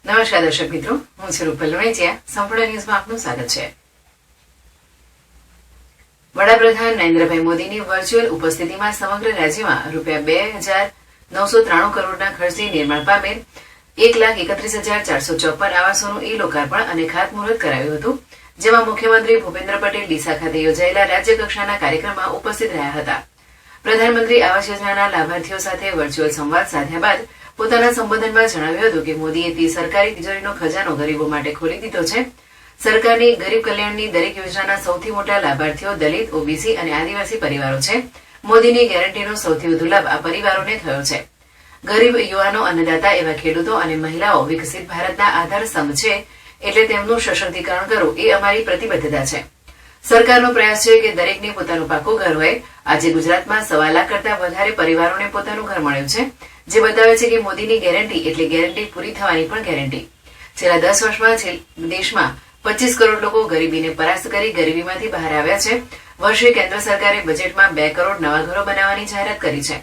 નમસ્કાર દર્શક મિત્રો, હું છું રૂપલ વણેચિયા. સંપૂર્ણ ન્યૂઝમાં આપનું સ્વાગત છે. વડાપ્રધાન નરેન્દ્રભાઈ મોદીની વર્ચ્યુઅલ ઉપસ્થિતિમાં સમગ્ર રાજ્યમાં ₹2,993 કરોડના ખર્ચથી નિર્માણ પામેલ 1,31,454 આવાસોનું લોકાર્પણ અને ખાતમુહૂર્ત કરાયું હતું, જેમાં મુખ્યમંત્રી ભૂપેન્દ્ર પટેલ ડીસા ખાતે યોજાયેલા રાજ્યકક્ષાના કાર્યક્રમમાં ઉપસ્થિત રહ્યા હતા. પ્રધાનમંત્રી આવાસ યોજનાના લાભાર્થીઓ સાથે વર્ચ્યુઅલ સંવાદ સાધ્યા બાદ પોતાના સંબોધનમાં જણાવ્યું હતું કે મોદીએ સરકારી તિજોરીનો ખજાનો ગરીબો માટે ખોલી દીધો છે. સરકારની ગરીબ કલ્યાણની દરેક યોજનાના સૌથી મોટા લાભાર્થીઓ દલિત, ઓબીસી અને આદિવાસી પરિવારો છે. મોદીની ગેરંટીનો સૌથી વધુ લાભ આ પરિવારોને થયો છે. ગરીબ, યુવાનો, અન્નદાતા એવા ખેડૂતો અને મહિલાઓ વિકસિત ભારતના આધાર સ્તંભ છે, એટલે તેમનું સશક્તિકરણ કરવું એ અમારી પ્રતિબદ્ધતા છે. સરકારનો પ્રયાસ છે કે દરેકને પોતાનું પાકું ઘર હોય. આજે ગુજરાતમાં 1.25 લાખ કરતા વધારે પરિવારોને પોતાનું ઘર મળ્યું છે, જે બતાવે છે કે મોદીની ગેરંટી એટલે ગેરંટી પૂરી થવાની પણ ગેરંટી. છેલ્લા 10 વર્ષમાં દેશમાં 25 કરોડ લોકો ગરીબીને પરાસ્ત કરી ગરીબીમાંથી બહાર આવ્યા છે. વર્ષે કેન્દ્ર સરકારે બજેટમાં 2 કરોડ નવા ઘરો બનાવવાની જાહેરાત કરી છે.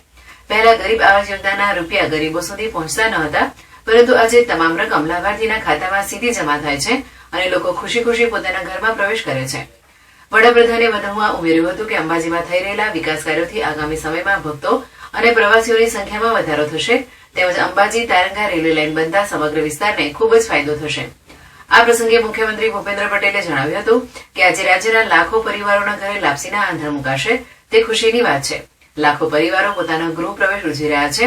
પહેલા ગરીબ આવાસ યોજનાના રૂપિયા ગરીબો સુધી પહોંચતા ન હતા, પરંતુ આજે તમામ રકમ લાભાર્થીના ખાતામાં સીધી જમા થાય છે અને લોકો ખુશી ખુશી પોતાના ઘરમાં પ્રવેશ કરે છે. વડાપ્રધાને વધુમાં ઉમેર્યું હતું કે અંબાજીમાં થઈ રહેલા વિકાસ કાર્યોથી આગામી સમયમાં ભક્તો અને પ્રવાસીઓની સંખ્યામાં વધારો થશે, તેમજ અંબાજી તારંગા રેલવે લાઇન બનતા સમગ્ર વિસ્તારને ખૂબ જ ફાયદો થશે. આ પ્રસંગે મુખ્યમંત્રી ભૂપેન્દ્ર પટેલે જણાવ્યું હતું કે આજે રાજ્યના લાખો પરિવારોના ઘરે લાપસીના આંધણ મુકાશે, તે ખુશીની વાત છે. લાખો પરિવારો પોતાના ગૃહ પ્રવેશ ઉજવી રહ્યા છે.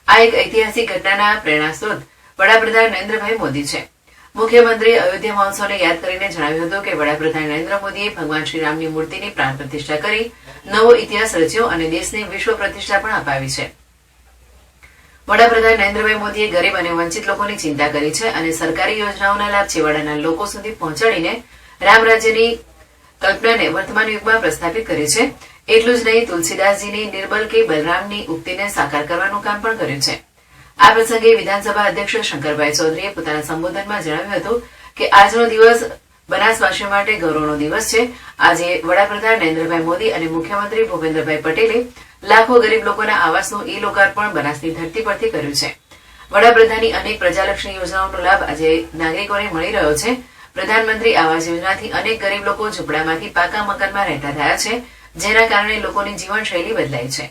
આ એક ઐતિહાસિક ઘટનાના પ્રેરણાસ્ત્રોત વડાપ્રધાન નરેન્દ્રભાઈ મોદી છે. મુખ્યમંત્રીએ અયોધ્યા મહોત્સવને યાદ કરીને જણાવ્યું હતું કે વડાપ્રધાન નરેન્દ્ર મોદીએ ભગવાન શ્રીરામની મૂર્તિની પ્રાણ પ્રતિષ્ઠા કરી નવો ઇતિહાસ રચ્યો અને દેશને વિશ્વ પ્રતિષ્ઠા પણ અપાવી છે. વડાપ્રધાન નરેન્દ્રભાઈ મોદીએ ગરીબ અને વંચિત લોકોની ચિંતા કરી છે અને સરકારી યોજનાઓના લાભ છેવાડાના લોકો સુધી પહોંચાડીને રામ રાજ્યની કલ્પનાને વર્તમાન યુગમાં પ્રસ્થાપિત કરી છે. એટલું જ નહીં, તુલસીદાસજીની નિર્બલ કે બલરામની ઉક્તિને સાકાર કરવાનું કામ પણ કર્યું છે. આ પ્રસંગે વિધાનસભા અધ્યક્ષ શંકરભાઈ ચૌધરીએ પોતાના સંબોધનમાં જણાવ્યું હતું કે આજનો દિવસ બનાસવાસીઓ માટે ગૌરવનો દિવસ છે. આજે વડાપ્રધાન નરેન્દ્રભાઈ મોદી અને મુખ્યમંત્રી ભૂપેન્દ્રભાઈ પટેલે લાખો ગરીબ લોકોના આવાસનું લોકાર્પણ બનાસની ધરતી પરથી કર્યું છે. વડાપ્રધાનની અનેક પ્રજાલક્ષી યોજનાઓનો લાભ આજે નાગરિકોને મળી રહ્યો છે. પ્રધાનમંત્રી આવાસ યોજનાથી અનેક ગરીબ લોકો ઝૂંપડામાંથી પાકા મકાનમાં રહેતા થયા છે, જેના કારણે લોકોની જીવનશૈલી બદલાઈ છે.